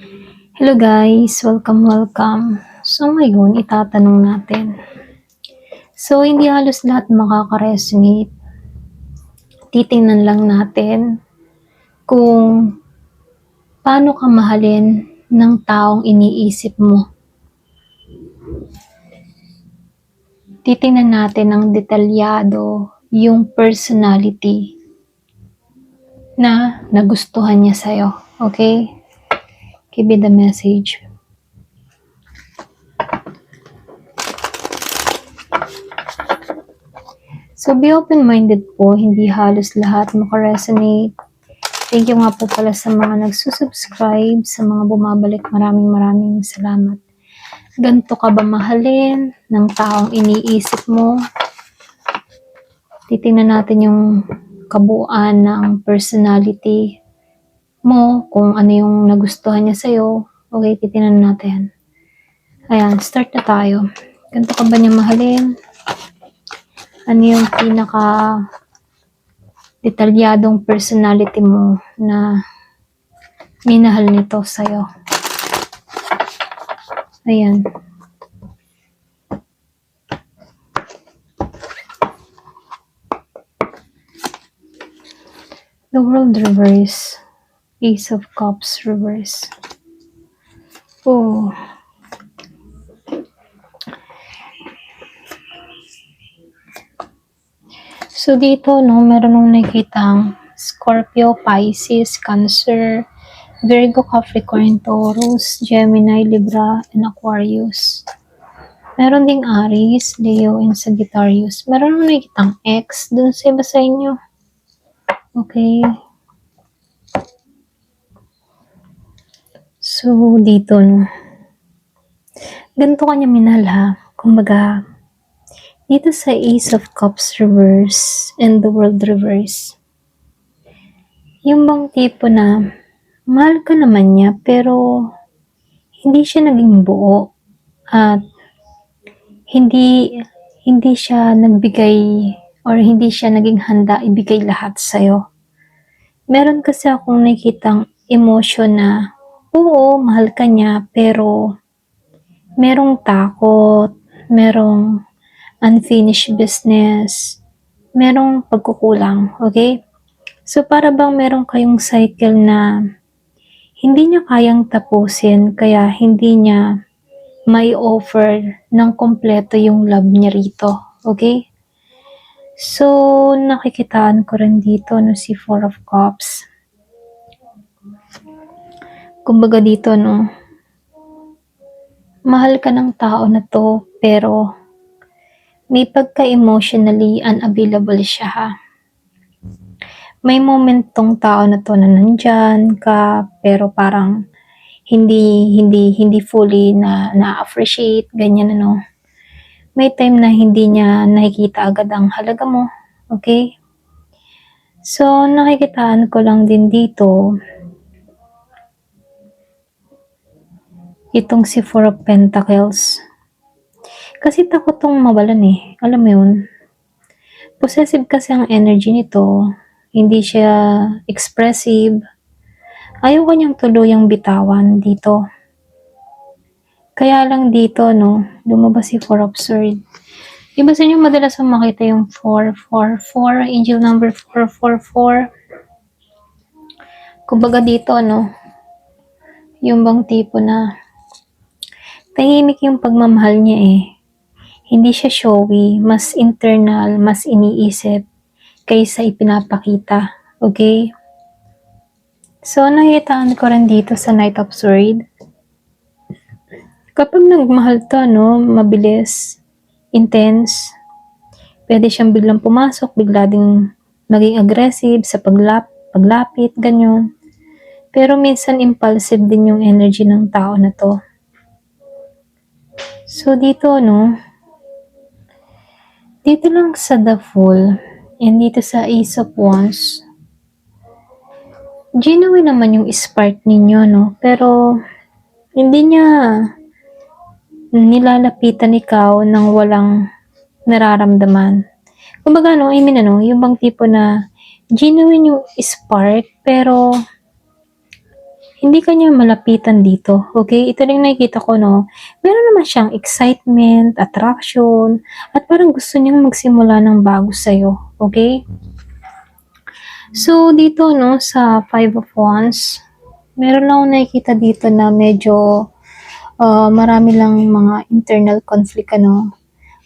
Hello guys, welcome. So ngayon, itatanong natin. So hindi halos lahat makaka-resonate. Titingnan lang natin kung paano ka mahalin ng taong iniisip mo. Titingnan natin ng detalyado yung personality na nagustuhan niya sa'yo. Okay? Give me the message. So, be open-minded po. Hindi halos lahat makaresonate. Thank you nga po pala sa mga nagsusubscribe, sa mga bumabalik. Maraming salamat. Ganto ka ba mahalin ng taong iniisip mo? Titingnan natin yung kabuuan ng personality mo, kung ano yung nagustuhan niya sa'yo. Okay, titingnan natin. Ayan, start na tayo. Ganto ka ba niya mahalin? Ano yung pinaka detalyadong personality mo na minahal nito sa'yo? Ayan. The World reverse. Ace of Cups reverse. Oh. So dito, no, meron nung nakikitang Scorpio, Pisces, Cancer, Virgo, Capricorn, Taurus, Gemini, Libra, and Aquarius. Meron ding Aries, Leo, and Sagittarius. Meron nung nakikitang X dun sa iba sa inyo. Okay. So dito, no, ganito kanya minahal ha. Kumbaga, dito sa Ace of Cups reverse and the World reverse, yung bang tipo na mahal ka naman niya pero hindi siya naging buo at hindi siya nagbigay or hindi siya naging handa ibigay lahat sa'yo. Meron kasi akong nakikitang emotion na oo, mahal ka niya pero merong takot, merong unfinished business, merong pagkukulang, okay? So, para bang meron kayong cycle na hindi niya kayang tapusin, kaya hindi niya may offer ng kompleto yung love niya rito, okay? So, nakikitaan ko rin dito no, si Four of Cups. Kumbaga dito, no, mahal ka ng tao na to, pero may pagka-emotionally unavailable siya ha. May moment tong tao na to na nandyan ka, pero parang hindi fully na-appreciate, ganyan ano. May time na hindi niya nakikita agad ang halaga mo, okay? So, nakikitaan ko lang din dito, itong si Four of Pentacles. Kasi takot tong mawalan eh. Alam mo yun? Possessive kasi ang energy nito. Hindi siya expressive. Ayaw kanyang tuluyang bitawan dito. Kaya lang dito, no, lumabas si Four of Swords. Iba sa inyo madalas makita yung 444, angel number 444. Kumbaga dito, no, yung bang tipo na tahimik yung pagmamahal niya eh. Hindi siya showy, mas internal, mas iniisip kaysa ipinapakita. Okay? So, nakikitaan ko rin dito sa Knight of Swords. Kapag nagmahal to, no, mabilis, intense, pwede siyang biglang pumasok, bigla ding maging aggressive sa paglapit, ganyan. Pero minsan impulsive din yung energy ng tao na to. So, dito, no, dito lang sa The Fool, and dito sa Ace of Wands, genuine naman yung spark ninyo, no? Pero, hindi niya nilalapitan ikaw ng walang nararamdaman. Kumbaga, no, I mean, ano, yung bang tipo na genuine yung spark, pero hindi ka niya malapitan dito, okay? Ito lang nakikita ko, no? Meron naman siyang excitement, attraction, at parang gusto niyang magsimula ng bago sa'yo, okay? So, dito, no, sa Five of Wands, meron lang akong nakikita dito na medyo marami lang mga internal conflict, ano?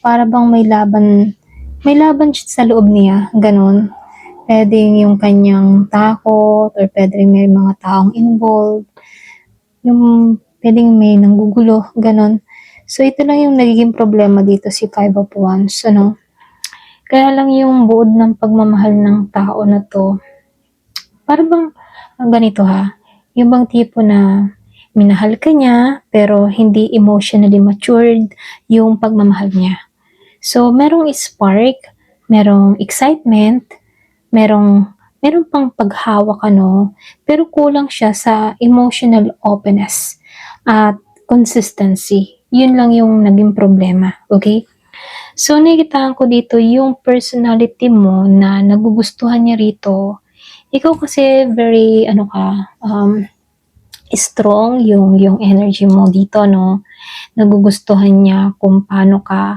Para bang may laban siya sa loob niya, ganun. Pwedeng yung kanyang takot or pwedeng may mga taong involved, yung pwedeng may nanggugulo, ganun. So, ito lang yung nagiging problema dito si Five of Wands, ano. Kaya lang yung buod ng pagmamahal ng tao na to, para bang ganito ha, yung bang tipo na minahal ka niya pero hindi emotionally matured yung pagmamahal niya. So, merong spark, merong excitement, merong pang paghawak, ano, pero kulang siya sa emotional openness at consistency. Yun lang yung naging problema, okay? So, nakikitaan ko dito yung personality mo na nagugustuhan niya rito. Ikaw kasi very, ano ka, strong yung energy mo dito, no? Nagugustuhan niya kung paano ka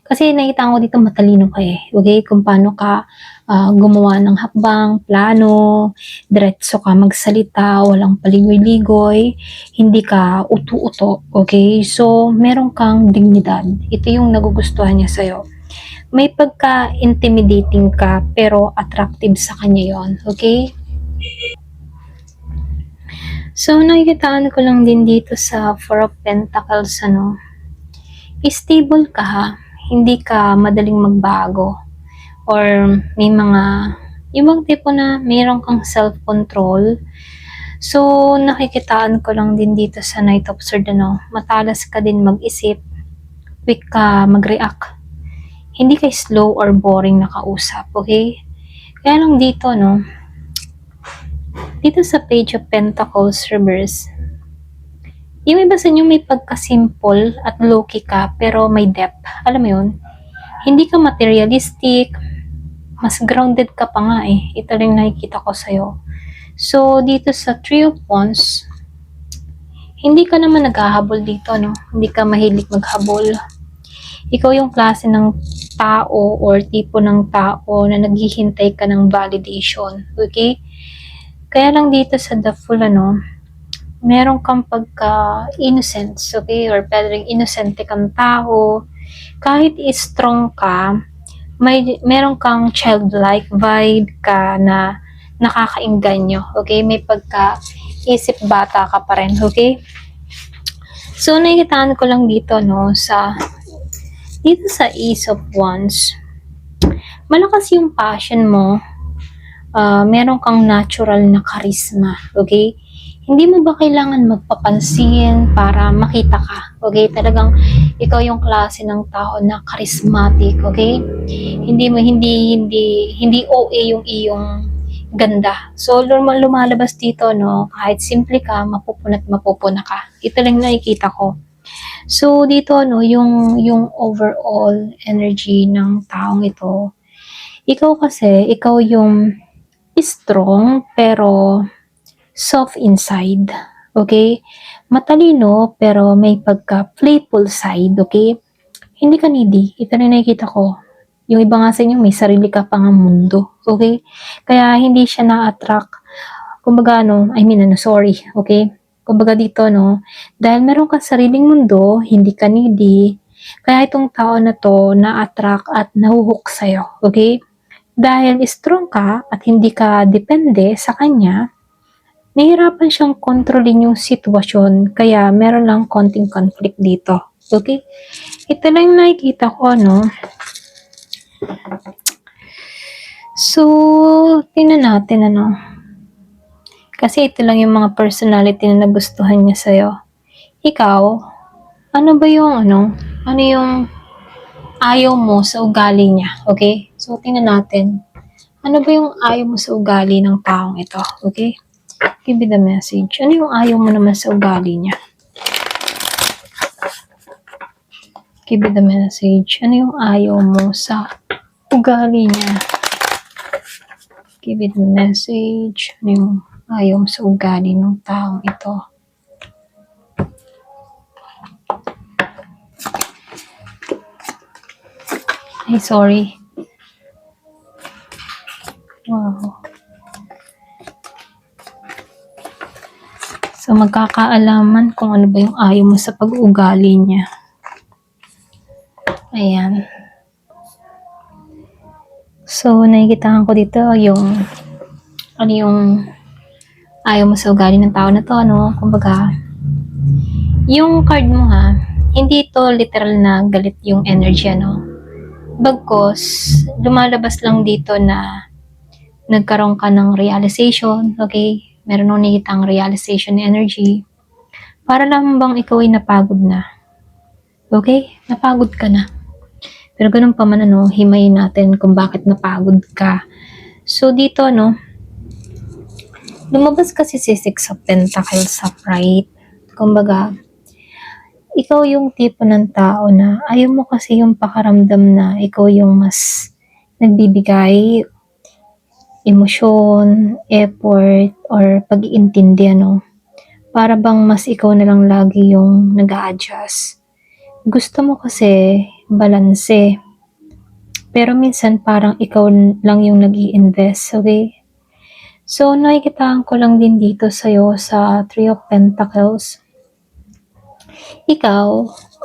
kasi nakita ko dito matalino ka eh. Okay? Kung paano ka gumawa ng hakbang, plano, diretso ka magsalita, walang paligoy-ligoy, hindi ka uto-uto. Okay? So, meron kang dignidad. Ito yung nagugustuhan niya sa'yo. May pagka-intimidating ka pero attractive sa kanya yon. Okay? So, nakikitaan ko lang din dito sa Four of Pentacles, ano, stable ka ha, hindi ka madaling magbago, or may mga, ibang tipo na mayroon kang self-control. So, nakikitaan ko lang din dito sa Knight of Swords, ano, matalas ka din mag-isip, quick ka mag-react, hindi ka slow or boring na kausap, okay? Kaya lang dito, no, dito sa Page of Pentacles Reverse, yung iba sa inyo may pagka-simple at low-key ka, pero may depth. Alam mo yun? Hindi ka materialistic, mas grounded ka pa nga eh. Ito rin nakikita ko sa'yo. So, dito sa Three of Wands, hindi ka naman naghahabol dito, no? Hindi ka mahilig maghabol. Ikaw yung klase ng tao or tipo ng tao na naghihintay ka ng validation. Okay? Kaya lang dito sa The Fool, ano, meron kang pagka-innocence, okay? Or pwedeng innocente kang tao. Kahit strong ka, meron kang childlike vibe ka na nakakainganyo, okay? May pagka-isip bata ka pa rin, okay? So, nakikitaan ko lang dito, no, dito sa Ace of Wands, malakas yung passion mo, meron kang natural na charisma, okay? Hindi mo ba kailangan magpapansin para makita ka? Okay? Talagang ikaw yung klase ng tao na charismatic, okay? Hindi OA yung iyong ganda. So, lumalabas dito, no? Kahit simple ka, mapupuna ka. Ito lang nakikita ko. So, dito, no, yung overall energy ng taong ito, ikaw yung strong, pero soft inside, okay? Matalino, pero may pagka-playful side, okay? Hindi ka needy. Ito na nakikita ko. Yung iba nga sa inyo, may sarili ka pang mundo, okay? Kaya hindi siya na-attract. Kumbaga, sorry, okay? Kumbaga dito, no, dahil meron kang sariling mundo, hindi ka needy, kaya itong tao na to na-attract at nahuhook sa'yo, okay? Dahil strong ka at hindi ka depende sa kanya, nahihirapan siyang kontrolin yung sitwasyon, kaya meron lang konting conflict dito. Okay? Ito lang yung nakikita ko, no? So, tingnan natin, ano? Kasi ito lang yung mga personality na nagustuhan niya sa'yo. Ikaw, ano ba yung, ano yung ayaw mo sa ugali niya? Okay? So, tingnan natin. Ano ba yung ayaw mo sa ugali ng taong ito? Okay? Give me the message. Ano yung ayaw mo naman sa ugali niya? Give me the message. Ano yung ayaw mo sa ugali niya? Give me the message. Ano yung ayaw mo sa ugali ng taong ito. Ay, sorry. Wow. So, magkakaalaman kung ano ba yung ayaw mo sa pag-uugali niya. Ayan. So, nakikitahan ko dito yung ano yung ayaw mo sa ugali ng tao na to, ano? Kumbaga, yung card mo ha, hindi to literal na galit yung energy, ano? Bagkos, lumalabas lang dito na nagkaroon ka ng realization, okay? Meron nung nakikitang realization ni energy. Para lang bang ikaw ay napagod na. Okay? Napagod ka na. Pero ganun pa man, ano, himayin natin kung bakit napagod ka. So, dito, no, lumabas kasi si Six of Pentacles sa right. Kumbaga, ikaw yung tipo ng tao na ayaw mo kasi yung pakaramdam na ikaw yung mas nagbibigay emosyon, effort, or pag-iintindi, ano. Para bang mas ikaw na lang lagi yung nag-a-adjust. Gusto mo kasi balanse. Pero minsan parang ikaw lang yung nag-i-invest, okay? So, nakikitaan ko lang din dito sa'yo sa Three of Pentacles. Ikaw,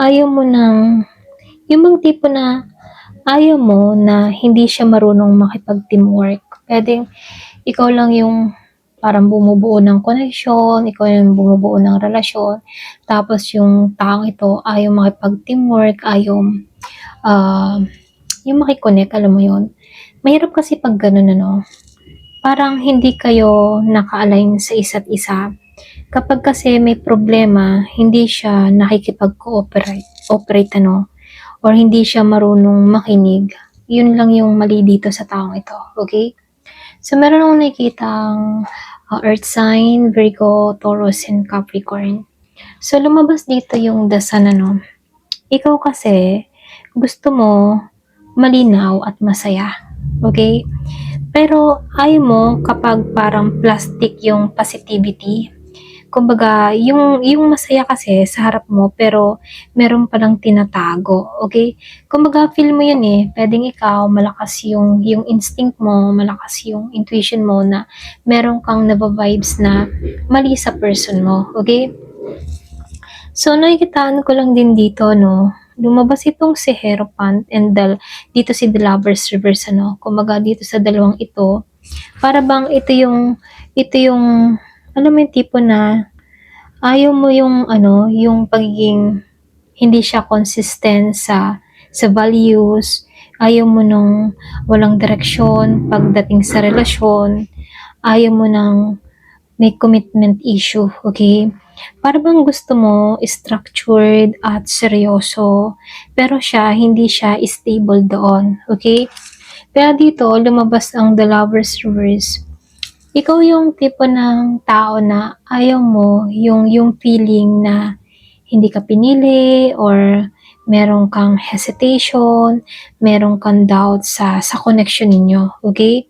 ayaw mo ng, yung bang tipo na ayaw mo na hindi siya marunong makipag-teamwork. Pwedeng ikaw lang yung parang bumubuo ng connection, ikaw yung bumubuo ng relasyon, tapos yung taong ito ayaw makipag-teamwork, ayaw yung makikonnect, alam mo yun. Mahirap kasi pag ganun, ano, parang hindi kayo naka-align sa isa't isa. Kapag kasi may problema, hindi siya nakikipag-cooperate, ano, or hindi siya marunong makinig, yun lang yung mali dito sa taong ito, okay? So, meron akong nakikitang earth sign, Virgo, Taurus, and Capricorn. So, lumabas dito yung the sun, ano. Ikaw kasi, gusto mo malinaw at masaya, okay? Pero ayaw mo kapag parang plastic yung positivity. Kumbaga, yung masaya kasi sa harap mo, pero meron palang tinatago, okay? Kumbaga, feel mo yun eh. Pwedeng ikaw, malakas yung instinct mo, malakas yung intuition mo na meron kang nabavibes na mali sa person mo, okay? So, nakikitaan ko lang din dito, no? Lumabas itong si Hierophant and dito si The Lovers Reverse, ano? Kumbaga, dito sa dalawang ito, para bang ito yung alam mo yung tipo na ayaw mo yung ano, yung pagiging hindi siya consistent sa values, ayaw mo nung walang direksyon pagdating sa relasyon, ayaw mo nang may commitment issue, okay? Para bang gusto mo structured at seryoso, pero hindi siya stable doon, okay? Kaya dito, lumabas ang The Lovers Reverse. Ikaw yung tipo ng tao na ayaw mo yung feeling na hindi ka pinili or meron kang hesitation, meron kang doubt sa connection ninyo, okay?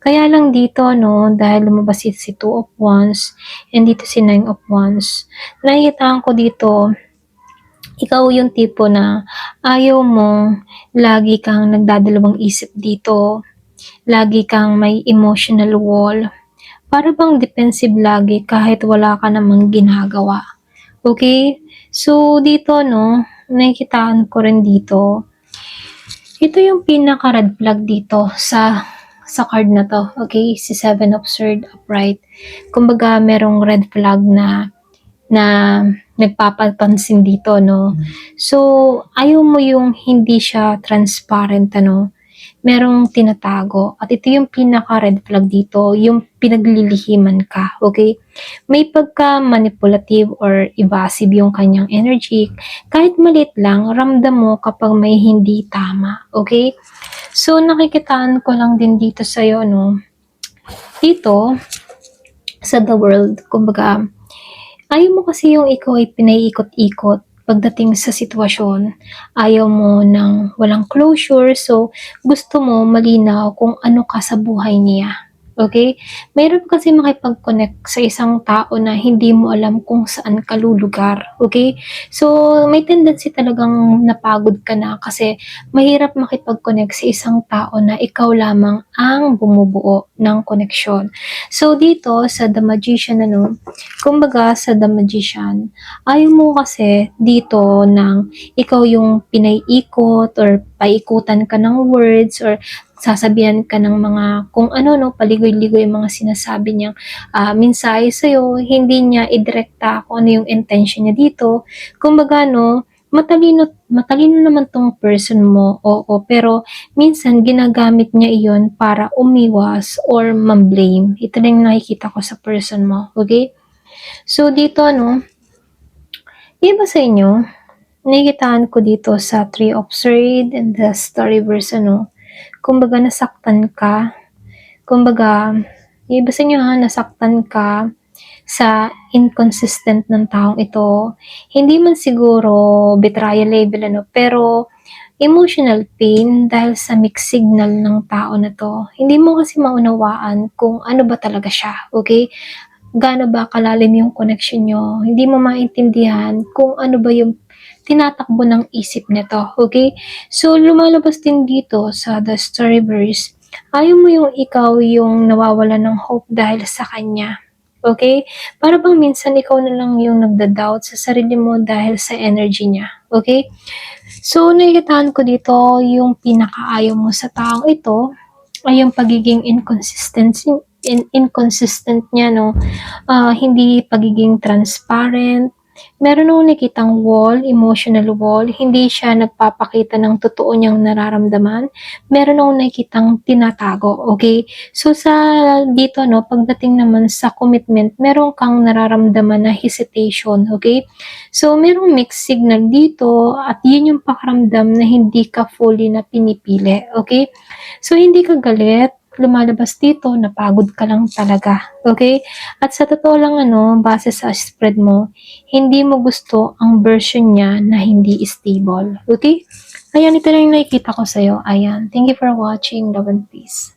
Kaya lang dito, no, dahil lumabas si Two of Wands and dito si Nine of Wands, nakikita ko dito, ikaw yung tipo na ayaw mo lagi kang nagdadalawang isip dito, lagi kang may emotional wall, para bang defensive lagi kahit wala ka namang ginagawa. Okay? So, dito, no, nakikitaan ko rin dito. Ito yung pinaka-red flag dito sa card na to. Okay? Si Seven of Swords upright. Kumbaga, merong red flag na nagpapapansin dito, no? So, ayaw mo yung hindi siya transparent, ano? Merong tinatago. At ito yung pinaka-red flag dito, yung pinaglilihiman ka, okay? May pagka-manipulative or evasive yung kanyang energy. Kahit maliit lang, ramdam mo kapag may hindi tama, okay? So, nakikitaan ko lang din dito sa'yo, no? Dito, sa the world, kumbaga, ayaw mo kasi yung ikaw ay pinaiikot-ikot pagdating sa sitwasyon. Ayaw mo ng walang closure, so gusto mo malinaw kung ano ka sa buhay niya. Okay? Mahirap kasi makipag-connect sa isang tao na hindi mo alam kung saan ka lulugar. Okay? So, may tendency talagang napagod ka na kasi mahirap makipag-connect sa isang tao na ikaw lamang ang bumubuo ng koneksyon. So, dito sa The Magician, kumbaga sa The Magician, ayaw mo kasi dito ng ikaw yung pinaiikot or paikutan ka ng words or sasabihan ka ng mga kung ano, no, paligoy-ligoy yung mga sinasabi niyang mensahe sa'yo, hindi niya idirekta kung ano yung intention niya dito. Kumbaga, no, matalino naman tong person mo, oo, pero minsan ginagamit niya iyon para umiwas or mamblame. Ito lang yung nakikita ko sa person mo, okay? So, dito, iba sa inyo, nakikitaan ko dito sa Three of Swords and the Story verse, kumbaga nasaktan ka, kumbaga, iba sa inyo nasaktan ka sa inconsistent ng taong ito. Hindi man siguro betrayal level, pero emotional pain dahil sa mixed signal ng tao na to. Hindi mo kasi maunawaan kung ano ba talaga siya, okay? Gaano ba kalalim yung connection nyo. Hindi mo maintindihan kung ano ba yung tinatakbo ng isip nito, okay? So, lumalabas din dito sa The Storyverse, ayaw mo yung ikaw yung nawawala ng hope dahil sa kanya. Okay? Para bang minsan ikaw na lang yung nagda-doubt sa sarili mo dahil sa energy niya. Okay? So, nakikitaan ko dito yung pinakaayaw mo sa taong ito ay yung pagiging inconsistent niya, hindi pagiging transparent. Meron nung nakitang wall, emotional wall, hindi siya nagpapakita ng totoo niyang nararamdaman. Meron nung nakitang tinatago, okay? So, sa dito, pagdating naman sa commitment, meron kang nararamdaman na hesitation, okay? So, merong mixed signal dito at yun yung pakaramdam na hindi ka fully na pinipili, okay? So, hindi ka galit, lumalabas dito, napagod ka lang talaga. Okay? At sa totoo lang, base sa spread mo, hindi mo gusto ang version niya na hindi stable. Okay? Ayan, ito lang yung nakikita ko sa'yo. Ayan. Thank you for watching. Love and peace.